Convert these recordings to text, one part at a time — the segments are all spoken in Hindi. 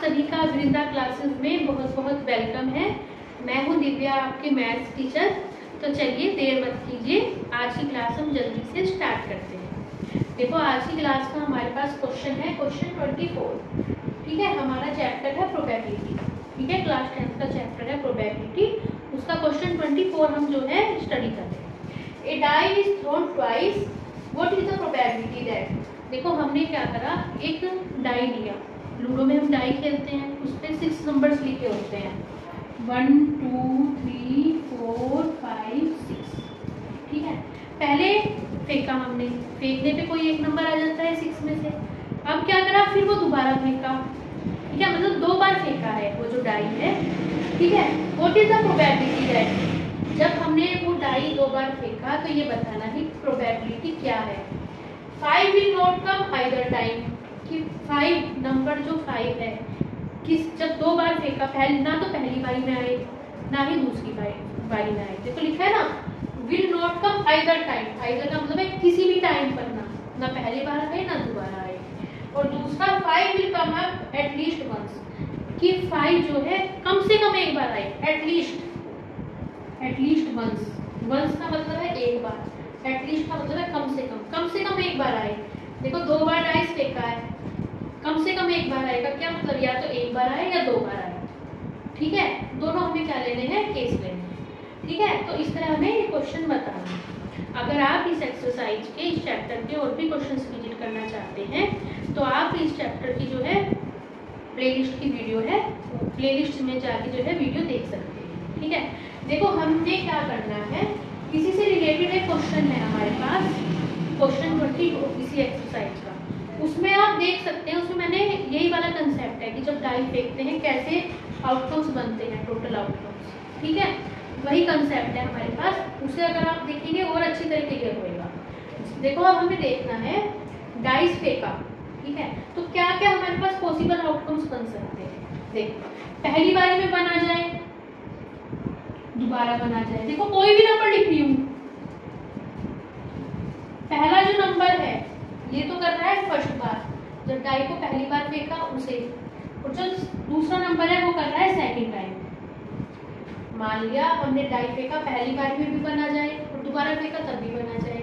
सभी का वृंदा क्लासेस में बहुत बहुत वेलकम है। मैं हूं दिव्या, आपके मैथ्स टीचर। तो चलिए देर मत कीजिए, आज की क्लास हम जल्दी से स्टार्ट करते हैं। देखो आज की क्लास का हमारे पास क्वेश्चन है क्वेश्चन 24। ठीक है, हमारा चैप्टर है प्रोबेबिलिटी। ठीक है, क्लास 10th का चैप्टर है प्रोबेबिलिटी, उसका क्वेश्चन 24 हम जो है स्टडी कर रहे हैं। A die is thrown twice, what is the probability that. देखो हमने क्या करा, एक डाई लिया, लूडो में हम डाई खेलते हैं, उस पर 6 नंबर्स लिखे होते हैं, 1 2 3 4 5 6। ठीक है, पहले फेंका हमने, फेंकने पे कोई एक नंबर आ जाता है 6 में से। अब क्या करा, फिर वो दोबारा फेंका। ठीक है, मतलब 2 बार फेंका है वो जो डाई है। ठीक है, what is the probability that. जब हमने वो डाई 2 बार फेंका तो ये बताना है प्रोबेबिलिटी क्या है। 5 will not come either time, कि 5 नंबर जो 5 है, किस जब 2 बार फेंका, पहले ना तो पहली बारी में आए ना ही दूसरी बारी में आए। देखो लिखा है ना, will not come either time. Either का मतलब है किसी भी टाइम पर ना पहली बार आए ना दोबारा आए। और दूसरा 5 will come up at least once, कि 5 जो है कम से कम एक बार आए, एटलीस्ट वंस। वंस का मतलब है एक बार, एटलीस्ट का मतलब है कम से कम एक बार आए। देखो 2 बार डाइस फेंका है, कम से कम एक बार आएगा, क्या मतलब या तो एक बार आए या 2 बार आए। ठीक है, दोनों हमें क्या लेने हैं, केस लेने हैं। ठीक है, तो इस तरह हमें ये क्वेश्चन बताना है। अगर आप इस एक्सरसाइज के, इस चैप्टर के और भी क्वेश्चंस विजिट करना चाहते हैं तो आप इस चैप्टर की जो है प्लेलिस्ट की वीडियो है, प्लेलिस्ट में जाके जो है वीडियो देख सकते हैं। ठीक है, देखो हमने क्या करना है, इसी से रिलेटेड एक क्वेश्चन है हमारे पास, क्वेश्चन 22 इसी एक्सरसाइज का। उसमें आप देख सकते हैं, उसमें मैंने यही वाला कंसेप्ट है कि जब डाई फेंकते हैं कैसे आउटकम्स बनते हैं, टोटल आउटकम्स। ठीक है, वही कंसेप्ट है हमारे पास, उसे अगर आप देखेंगे और अच्छी तरह क्लियर होएगा। देखो अब हमें देखना है डाइस फेंका। ठीक है, तो क्या क्या हमारे पास पॉसिबल आउटकम्स बन सकते हैं। देखो पहली बारी में बना जाए, दोबारा बना जाए। देखो कोई भी नंबर लिख रही हूँ, पहला जो नंबर है ये तो कर रहा है फर्स्ट बार, जब डाई को पहली बार फेंका उसे, और जो दूसरा नंबर है वो कर रहा है सेकंड टाइम। मान लिया हमने डाई फेंका, पहली बार में भी बना जाए और दोबारा फेंका तब भी बना जाए,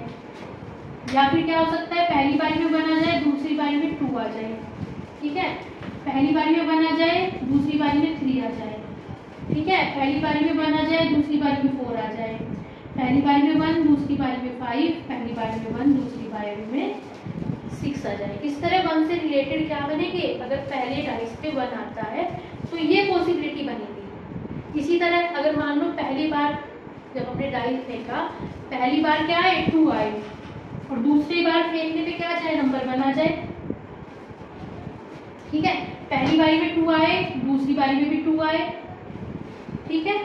या फिर क्या हो सकता है पहली बारी में बना जाए, दूसरी बारी में 2 आ जाए। ठीक है, पहली बारी में बना जाए, दूसरी बारी में 3 आ जाए। ठीक है, पहली बारी में बना जाए, दूसरी बारी में 4 आ जाए, पहली बारी में 1, दूसरी बारी में 5, पहली बारी में 1, दूसरी बारी में 6 आ जाए। इस तरह 1 से रिलेटेड क्या बनेंगे, अगर पहले डाइस पे 1 आता है तो ये पॉसिबिलिटी बनेगी। इसी तरह अगर मान लो पहली बार जब हमने डाई फेंका, पहली बार क्या आए, 2 आए, और दूसरी बार फेंकने पे क्या जाए, नंबर 1 आ जाए। ठीक है, पहली बारी में 2 आए, दूसरी बारी में भी 2 आए। ठीक है,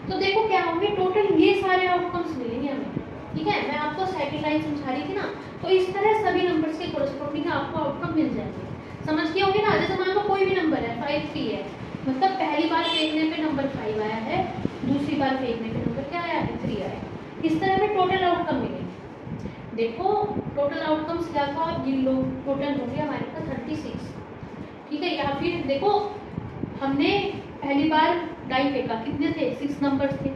तो देखो क्या होंगे, टोटल ये सारे आउटकम्स मिलेंगे हमें। ठीक है, मैं आपको सेकंड लाइन समझा रही थी ना, तो इस तरह सभी नंबर्स के कोरस्पॉन्डिंग आपको आउटकम मिल जाएंगे। समझ गए होंगे ना। जैसे मान लो कोई भी नंबर है 5 3 है, मतलब पहली बार फेंकने पे नंबर 5 आया है, दूसरी बार फेंकने पे नंबर क्या आया है, 3 आया है। इस तरह में टोटल आउटकम मिलेंगे। देखो टोटल आउटकम्स क्या था, आप गिन लो, टोटल होंगे हमारे पास 36। ठीक है, या फिर देखो हमने पहली बार डाई फेंका, कितने थे, 6 नंबर्स थे,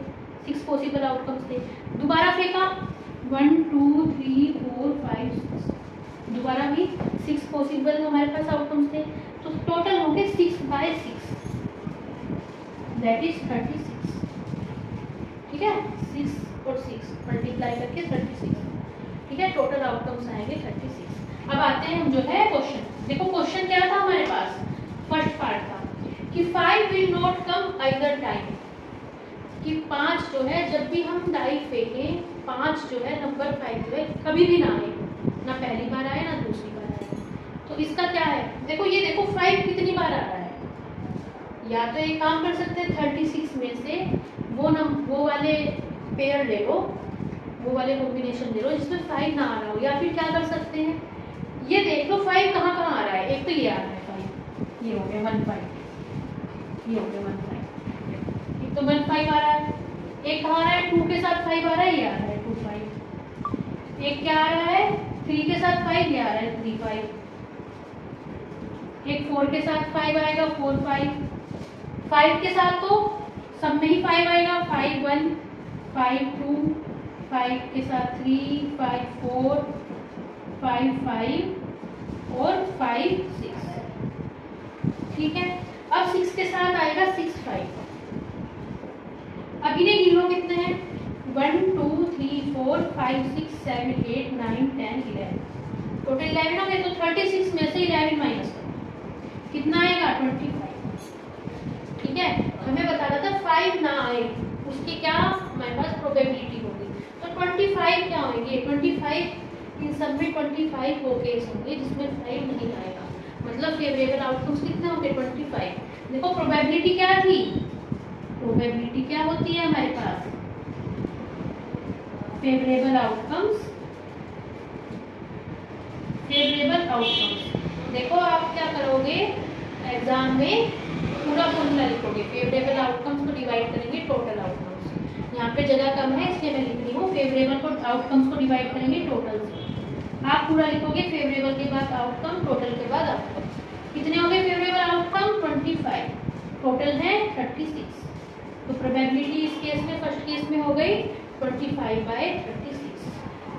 6 पॉसिबल आउटकम्स थे। दोबारा फेंका 1 2 3 4 5 6, दोबारा भी 6 पॉसिबल हमारे पास आउटकम्स थे। तो टोटल होंगे 6/6, दैट इज 36। ठीक है, 6 और 6 मल्टीप्लाई करके 36। ठीक है, टोटल आउटकम्स आएंगे 36। अब आते हैं हम जो है क्वेश्चन। देखो क्वेश्चन क्या था हमारे पास, फर्स्ट पार्ट था कि 5 will not come either time, कि 5 जो है जब भी हम डाई फेंकें, 5 जो है नंबर 5 जो है कभी भी ना आए, ना पहली बार आए ना दूसरी बार आए। तो इसका क्या है, देखो ये देखो 5 कितनी बार आ रहा है, या तो एक काम कर सकते हैं 36 में से वो वाले पेयर ले लो, वो वाले कॉम्बिनेशन ले लो जिसमें 5 ना आ रहा हो, या फिर क्या कर सकते हैं, ये देख लो 5 कहाँ कहाँ आ रहा है। एक तो ये आ रहा है 5, ये हो गया 1 5, ये हो गया 1 5, एक तो 1 5 आ रहा है, एक कहाँ आ रहा है 2 के साथ 5 आ रहा है, ये आ रहा है 2 5, एक क्या आ रहा है 3 के साथ 5, ये आ रहा है 3 5, एक 4 के साथ 5 आएगा, 4 5, 5 के साथ तो सब में ही 5 आएगा, 5 1, 5 2, 5 के साथ 3, 5 4, 5 5 और 5 6। ठीक है, अब 6 के साथ आएगा 6 5। अब इन्हें गिन लो कितने हैं, 1 2 3 4 5 6 7 8 9 10 11, टोटल 11 हो गए। तो 36 में से 11 माइनस करो, कितना आएगा 25। ठीक है, हमें बता रहा था 5 ना आए, उसकी क्या हमारे पास प्रोबेबिलिटी होगी। तो 25 क्या होंगे, 25 इन सब में 25 वो केस होंगे जिसमें 5 नहीं आएगा, मतलब फेवरेबल आउटकम्स कितने होंगे 25। देखो प्रोबेबिलिटी क्या थी, प्रोबेबिलिटी क्या होती है हमारे पास, फेवरेबल आउटकम्स, फेवरेबल आउटकम्स। देखो आप क्या करोगे एग्जाम में, पूरा फॉर्मूला लिखोगे, फेवरेबल आउटकम्स को डिवाइड करेंगे टोटल आउटकम्स। यहाँ पे जगह कम है इसलिए मैं लिख रही हूँ, फेवरेबल को आउटकम्स को डिवाइड करेंगे टोटल से। आप पूरा लिखोगे, फेवरेबल के बाद आउटकम, टोटल के बाद आउटकम। कितने हो गए फेवरेबल आउटकम 25, टोटल है 36। तो प्रोबेबिलिटी इस केस में, फर्स्ट केस में हो गई 25/36,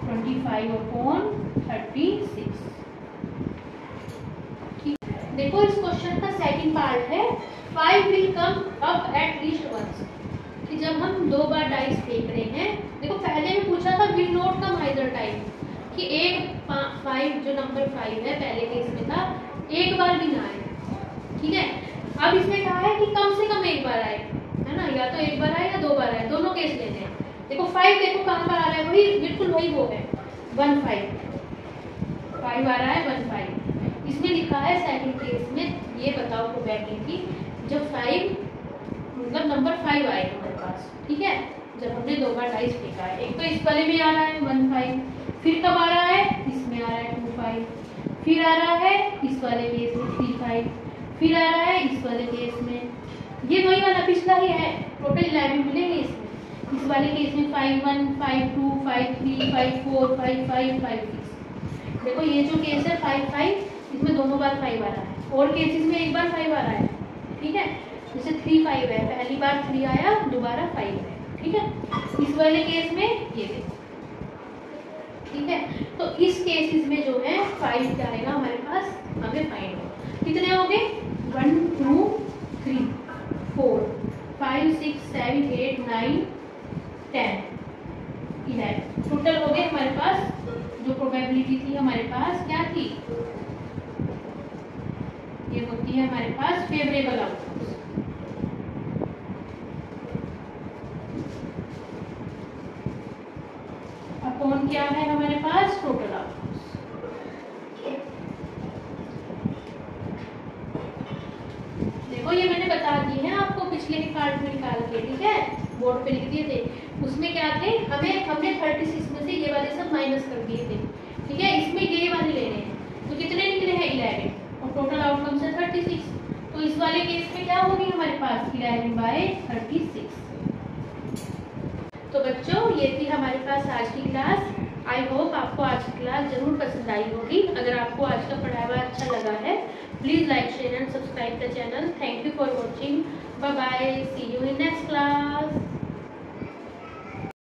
25/36। देखो इस क्वेश्चन का सेकंड पार्ट है, 5 will come up at least once, कि जब हम 2 बार डाइस फेंक रहे हैं। देखो पहले भी पूछा था will not come either time, कि एक 5 जो नंबर 5 है पहले केस में था, एक बार भी ना आए। ठीक है, अब इसमें कहा है कि कम से कम एक बार आए, है ना, या तो एक बार आए या 2 बार आए, दोनों केस लेते हैं। देखो 5 देखो कहाँ पर आ रहा है, वही बिल्कुल वही वो है 1 5 आ रहा है 1 5। इसमें लिखा है सेकंड केस में ये बताओ प्रोबेबिलिटी जब 5 मतलब नंबर 5 आए हमारे पास। ठीक है, जब हमने 2 बार डाइस फेंका है, एक तो इस वाले में आ रहा है 1 5, फिर कब आ रहा है, इसमें आ रहा है 2 5, फिर आ रहा है इस वाले केस में 3 5, फिर आ रहा है इस वाले केस में, ये वही वाला पिछला ही है, टोटल 11 मिलेंगे इसमें। इस वाले केस में 5 1 5 2 5 3 5 4 5 5 5 6। देखो ये जो केस है 5 5, इसमें दोनों बार 5 आ रहा है, और केसेस में एक बार 5 आ रहा है। ठीक है, जैसे 3 5 है, पहली बार 3 आया, दोबारा 5 है। ठीक है, इस वाले केस में ये देखो। ठीक है, तो इस केसेस में जो है 5 क्या आएगा हमारे पास, हमें फाइंड हो कितने हो गए 1 2 3 4 5 6 7 8 9 10 11, टोटल हो गए हमारे पास। जो प्रोबेबिलिटी थी हमारे पास क्या थी, ये होती है हमारे पास फेवरेबल आउटकम्स। अपॉन क्या है हमारे पास, टोटल आउटकम्स। देखो ये मैंने बता दी है आपको पिछले के पार्ट में निकाल के, ठीक है, बोर्ड पे लिख दिए थे। उसमें क्या थे, हमने 36 में से ये वाले सब माइनस कर दिए थे। ठीक है, इसमें ये वाले ले रहे हैं, तो कितने निकले हैं 11, और टोटल आउटकम्स है 36। तो इस वाले केस में क्या होगी हमारे पास 11/36। तो बच्चों ये थी हमारे पास आज की क्लास। आई होप आपको आज की क्लास जरूर पसंद आई होगी। अगर आपको आज का पढ़ाया हुआ अच्छा लगा है, please like share and subscribe the channel. Thank you for watching, bye bye, see you in next class.